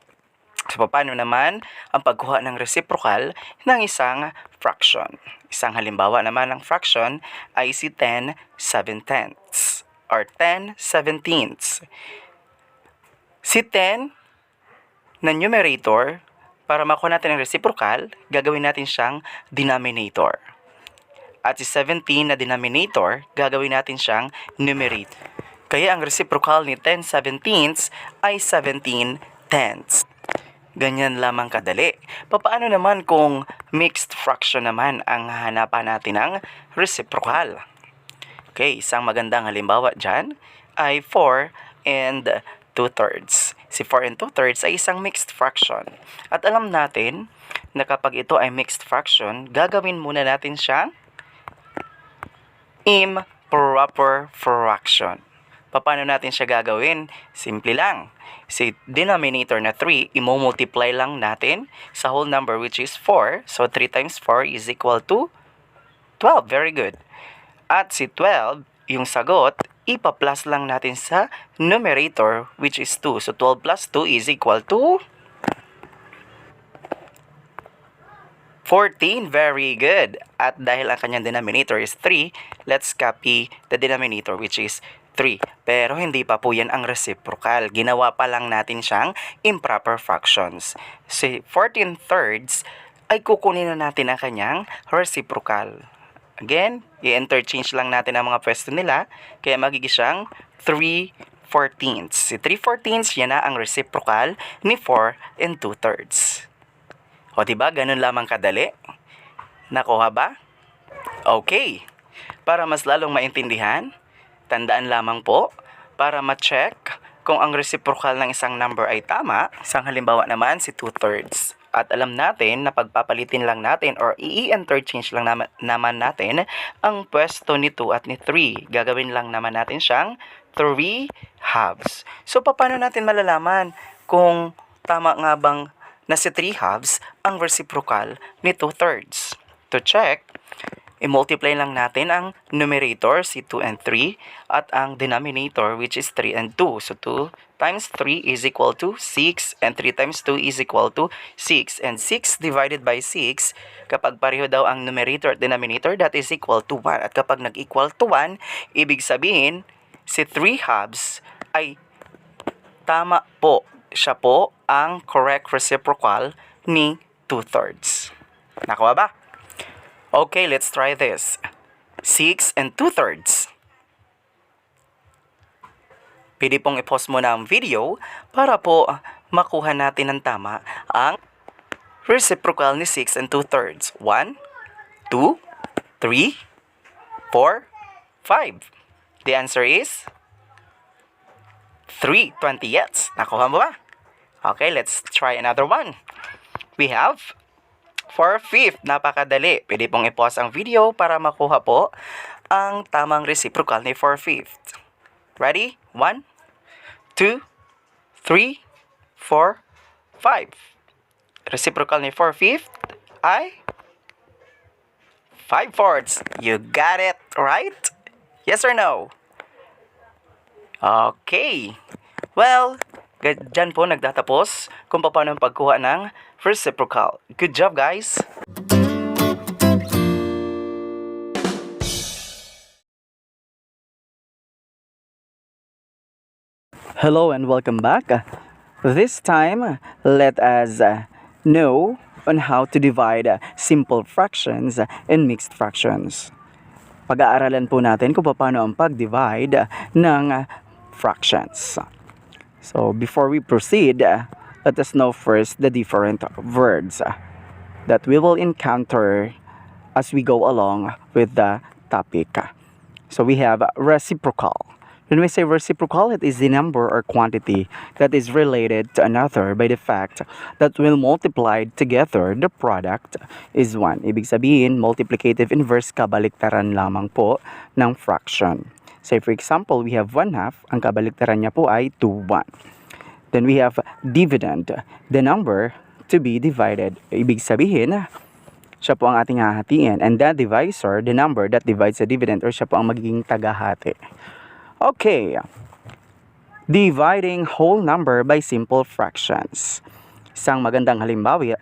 So, paano naman ang pagkuha ng reciprocal ng isang fraction? Isang halimbawa naman ng fraction ay si 10/17 or 10/17. Si 10 na numerator, para makuha natin ang reciprocal, gagawin natin siyang denominator. At si 17 na denominator, gagawin natin siyang numerator. Kaya ang reciprocal ni 10/17 ay 17/10. Ganyan lamang kadali. Paano naman kung mixed fraction naman ang hanapan natin ng reciprocal? Okay, isang magandang halimbawa dyan ay 4 2/3. Si 4 2/3 ay isang mixed fraction. At alam natin na kapag ito ay mixed fraction, gagawin muna natin siyang improper fraction. Paano natin siya gagawin? Simple lang. Si denominator na 3, i-multiply lang natin sa whole number which is 4. So 3 times 4 is equal to 12. Very good. At si 12, yung sagot, ipa-plus lang natin sa numerator which is 2. So 12 plus 2 is equal to 14. Very good. At dahil ang kanyang denominator is 3, let's copy the denominator which is 3. Pero hindi pa po yan ang reciprocal. Ginawa pa lang natin siyang improper fractions. Si 14/3 ay kukunin na natin ang kanyang reciprocal. Again, i-interchange lang natin ang mga pwesto nila. Kaya magiging siyang 3/14. Si 3/14, yan na ang reciprocal ni 4 2/3. O diba, ganun lamang kadali? Nakuha ba? Okay. Para mas lalong maintindihan, tandaan lamang po, para ma-check kung ang reciprocal ng isang number ay tama, isang halimbawa naman si 2/3. At alam natin na pagpapalitin lang natin or i-interchange lang naman natin ang pwesto ni 2 at ni 3. Gagawin lang naman natin siyang 3/2. So, paano natin malalaman kung tama nga bang na si 3/2 ang reciprocal ni 2/3? To check, i-multiply lang natin ang numerator, si 2 and 3, at ang denominator, which is 3 and 2. So, 2 times 3 is equal to 6, and 3 times 2 is equal to 6. And 6 divided by 6, kapag pareho daw ang numerator at denominator, that is equal to 1. At kapag nag-equal to 1, ibig sabihin, si 3/2 ay tama po. Siya po ang correct reciprocal ni 2/3. Nakuha ba? Okay, let's try this. 6 2/3. Pwede pong i-pause muna ang video para po makuha natin ng tama ang reciprocal ni 6 2/3. 1, 2, 3, 4, 5. The answer is 3/20ths. Nakuha mo ba? Okay, let's try another one. We have 4/5. Napakadali. Pwede pong i-pause ang video para makuha po ang tamang reciprocal ni 4/5. Ready? 1, 2, 3, 4, 5. Reciprocal ni 4/5 ay 5/4. You got it, right? Yes or no? Okay. Well, dyan po nagtatapos kung paano ang pagkuha ng reciprocal. Good job, guys! Hello and welcome back. This time, let us know on how to divide simple fractions and mixed fractions. Pag-aaralan po natin kung paano ang pag-divide ng fractions. So, before we proceed, let us know first the different words that we will encounter as we go along with the topic. So, we have reciprocal. When we say reciprocal, it is the number or quantity that is related to another by the fact that when multiplied together, the product is 1. Ibig sabihin, multiplicative inverse kabaliktaran lamang po ng fraction. Say for example, we have 1/2, ang kabaliktaran niya po ay 2/1. Then we have dividend, the number to be divided. Ibig sabihin, siya po ang ating hahatiin. And that divisor, the number that divides the dividend, or siya po ang magiging tagahati. Okay, dividing whole number by simple fractions. Isang magandang halimbawa,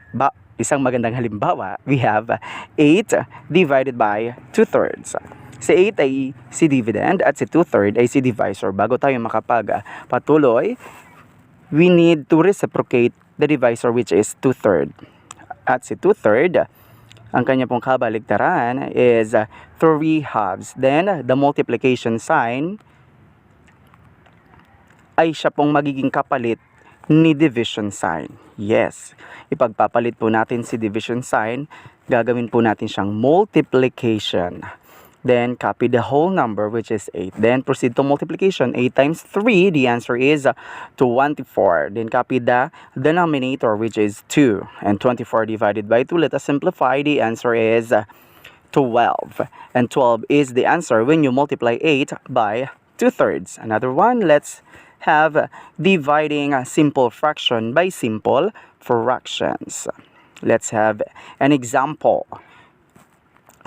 we have 8 divided by 2/3. Si 8 ay si dividend at si 2/3 ay si divisor. Bago tayo makapagpatuloy, we need to reciprocate the divisor, which is 2/3. At si 2/3, ang kanya pong kabaligtaran is 3/2. Then, the multiplication sign ay siya pong magiging kapalit ni division sign. Yes, ipagpapalit po natin si division sign, gagawin po natin siyang multiplication. Then, copy the whole number, which is 8. Then, proceed to multiplication. 8 times 3, the answer is 24. Then, copy the denominator, which is 2. And 24 divided by 2, let us simplify. The answer is 12. And 12 is the answer when you multiply 8 by 2/3. Another one, let's have dividing a simple fraction by simple fractions. Let's have an example.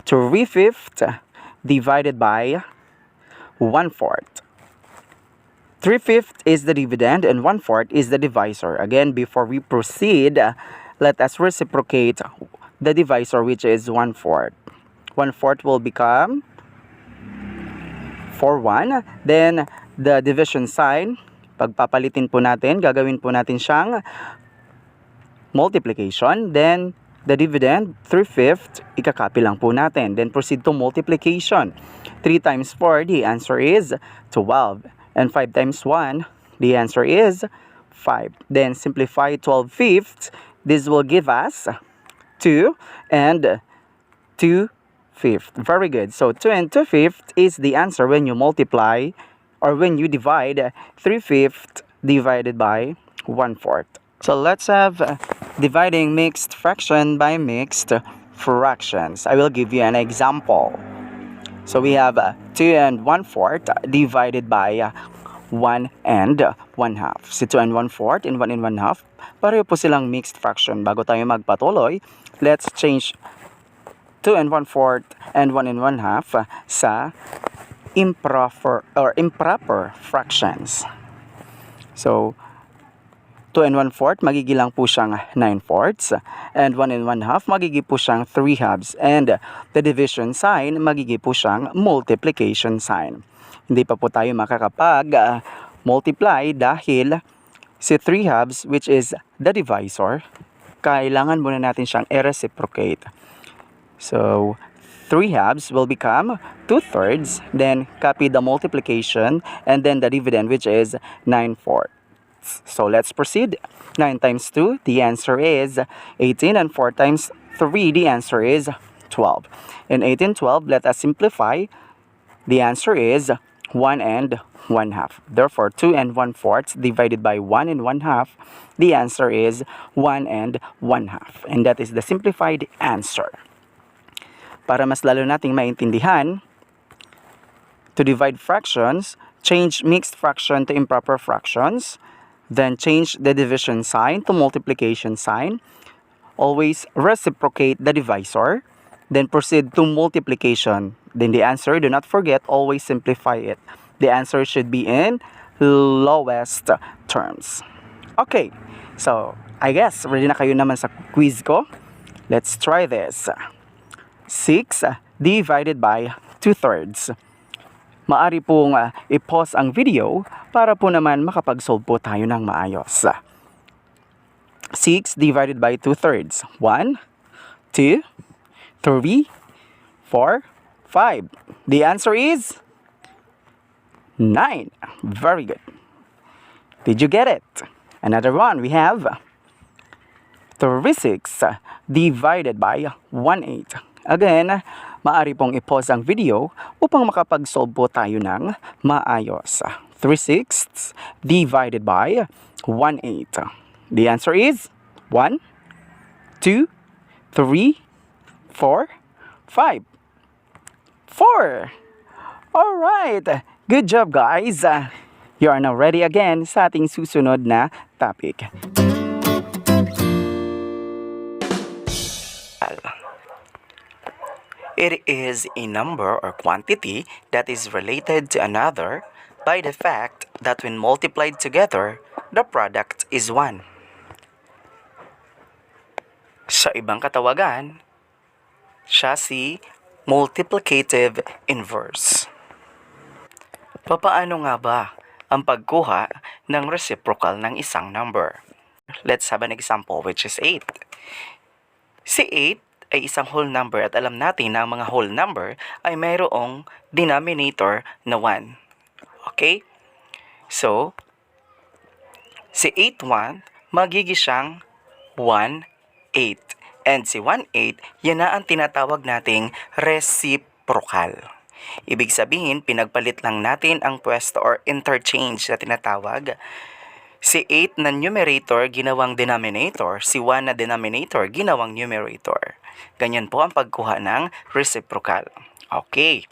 3/5 divided by 1/4. 3/5 is the dividend and 1/4 is the divisor. Again, before we proceed, let us reciprocate the divisor, which is 1/4. 1/4 will become 4/1. Then, the division sign, pagpapalitin po natin, gagawin po natin siyang multiplication. Then, the dividend, 3/5, ikakopy lang po natin. Then, proceed to multiplication. 3 times 4, the answer is 12. And 5 times 1, the answer is 5. Then, simplify 12/5. This will give us 2 and 2/5. Very good. So, 2 and 2/5 is the answer when you multiply or when you divide 3/5 divided by 1/4. So let's have dividing mixed fraction by mixed fractions. I will give you an example. So we have 2 and 1/4 divided by 1 and 1/2. Si 2 and 1/4 and 1 and 1/2, pareho po silang mixed fraction. Bago tayo magpatuloy, let's change 2 and 1/4 and 1 and 1/2 sa improper fractions. So, 2 and 1/4, magiging lang po siyang 9/4, and 1 and 1/2, magiging po siyang 3/2, and the division sign, magiging po siyang multiplication sign. Hindi pa po tayo makakapag-multiply dahil si 3/2, which is the divisor, kailangan muna natin siyang i-reciprocate. So, 3/2 will become 2/3, then copy the multiplication, and then the dividend, which is 9/4. So let's proceed. 9 times 2, the answer is 18, and 4 times 3, the answer is 12. In 8 and 12, let us simplify. The answer is 1 and 1/2. Therefore, 2 and 1/4 divided by 1 and 1/2, the answer is 1 and 1/2. And that is the simplified answer. Para mas lalo nating maintindihan, to divide fractions, change mixed fraction to improper fractions, then change the division sign to multiplication sign, always reciprocate the divisor, then proceed to multiplication. Then the answer, do not forget, always simplify it. The answer should be in lowest terms. Okay, so I guess ready na kayo naman sa quiz ko. Let's try this. 6 divided by 2/3. Maari pong i-pause ang video para po naman makapag-solve po tayo ng maayos. 6 divided by 2/3. 1, 2, 3, 4, 5. The answer is 9. Very good. Did you get it? Another one, we have 36 divided by 1/8. Again, maaari pong i-pause ang video upang makapag-solve po tayo ng maayos. 3/6 divided by 1/8. The answer is 1, 2, 3, 4, 5. 4. Alright. Good job, guys. You are now ready again sa ating susunod na topic. It is a number or quantity that is related to another by the fact that when multiplied together, the product is 1. Sa ibang katawagan, siya si multiplicative inverse. Papaano nga ba ang pagkuha ng reciprocal ng isang number? Let's have an example, which is 8. Si 8 ay isang whole number at alam natin na ang mga whole number ay mayroong denominator na 1. Okay? So, si 8/1 magiging siyang 1/8. And si 1/8, yan na ang tinatawag nating reciprocal. Ibig sabihin, pinagpalit lang natin ang pwesto or interchange na tinatawag. Si 8 na numerator ginawang denominator, si 1 na denominator ginawang numerator. Ganyan po ang pagkuha ng reciprocal. Okay.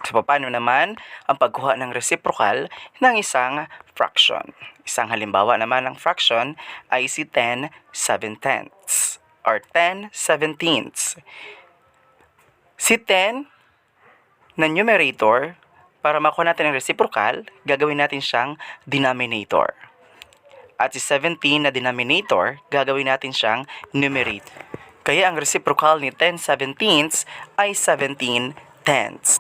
So, paano naman ang pagkuha ng reciprocal ng isang fraction? Isang halimbawa naman ng fraction ay si 10/17 or 10/17. Si 10 na numerator, para makuha natin ang reciprocal, gagawin natin siyang denominator. At si 17 na denominator, gagawin natin siyang numerator. Kaya ang reciprocal ni 10/17 ay 17/10.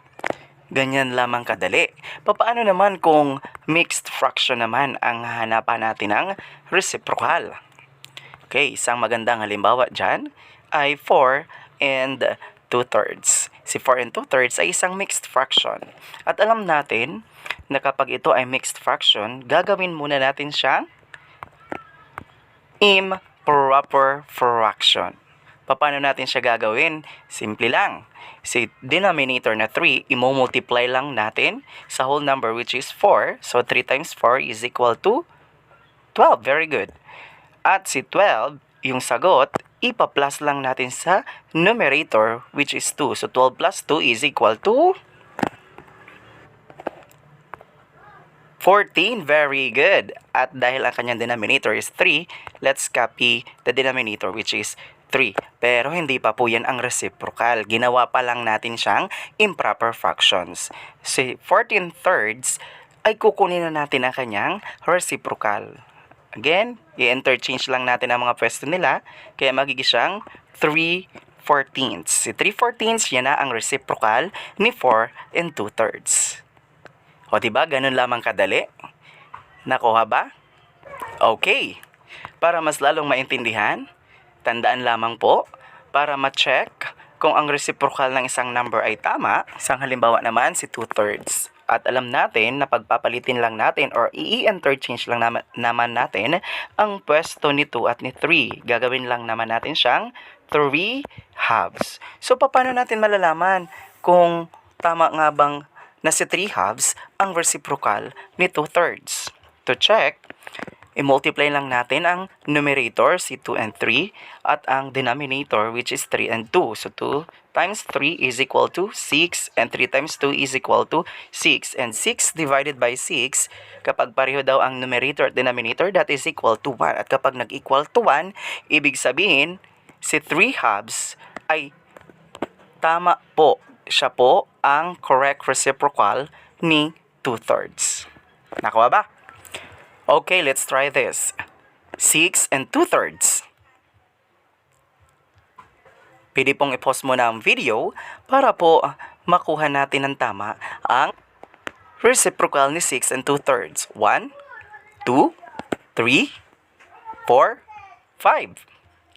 Ganyan lamang kadali. Paano naman kung mixed fraction naman ang hanapan natin ng reciprocal? Okay, isang magandang halimbawa dyan ay 4 and 2/3. Si 4 and 2/3 ay isang mixed fraction. At alam natin na kapag ito ay mixed fraction, gagawin muna natin siyang improper fraction. Paano natin siya gagawin? Simple lang. Si denominator na 3, i-multiply lang natin sa whole number which is 4. So 3 times 4 is equal to 12. Very good. At si 12, yung sagot, ipa-plus lang natin sa numerator which is 2. So 12 plus 2 is equal to 14. Very good. At dahil ang kanyang denominator is 3, let's copy the denominator which is 3. Pero hindi pa po yan ang reciprocal. Ginawa pa lang natin siyang improper fractions. Si 14/3 ay kukunin na natin ang kanyang reciprocal. Again, i-interchange lang natin ang mga pwesto nila. Kaya magiging siyang 3/14. Si 3/14, yan na ang reciprocal ni 4 and 2/3. O diba, ganun lamang kadali? Nakuha ba? Okay. Para mas lalong maintindihan, tandaan lamang po, para ma-check kung ang reciprocal ng isang number ay tama, isang halimbawa naman si 2/3. At alam natin na pagpapalitin lang natin or i-interchange lang naman natin ang pwesto ni 2 at ni 3. Gagawin lang naman natin siyang 3 halves. So, paano natin malalaman kung tama nga bang na si 3/2 ang reciprocal ni 2/3. To check, i-multiply lang natin ang numerator, si 2 and 3, at ang denominator, which is 3 and 2. So 2 times 3 is equal to 6, and 3 times 2 is equal to 6. And 6 divided by 6, kapag pareho daw ang numerator at denominator, that is equal to 1. At kapag nag-equal to 1, ibig sabihin, si 3/2 ay tama po. Siya po ang correct reciprocal ni 2/3. Nakuha ba? Okay, let's try this. 6 and 2/3. Pwede pong i-pause muna ang video para po makuha natin ng tama ang reciprocal ni 6 and 2/3. 1, 2, 3, 4, 5.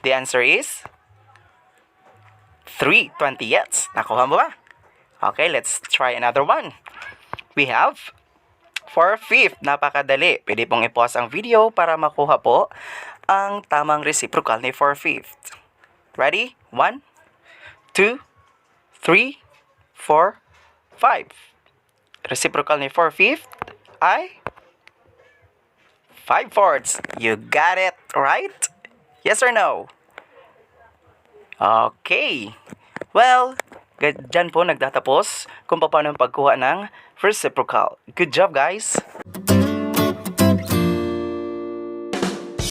The answer is 3/20. Nakuha mo ba? Okay, let's try another one. We have 4/5. Napakadali. Pwede pong i-pause ang video para makuha po ang tamang reciprocal ni 4/5. Ready? 1, 2, 3, 4, 5. Reciprocal ni 4/5 ay 5/4. You got it, right? Yes or no? Okay. Well, dyan po nagtatapos kung paano ang pagkuha ng reciprocal. Good job, guys!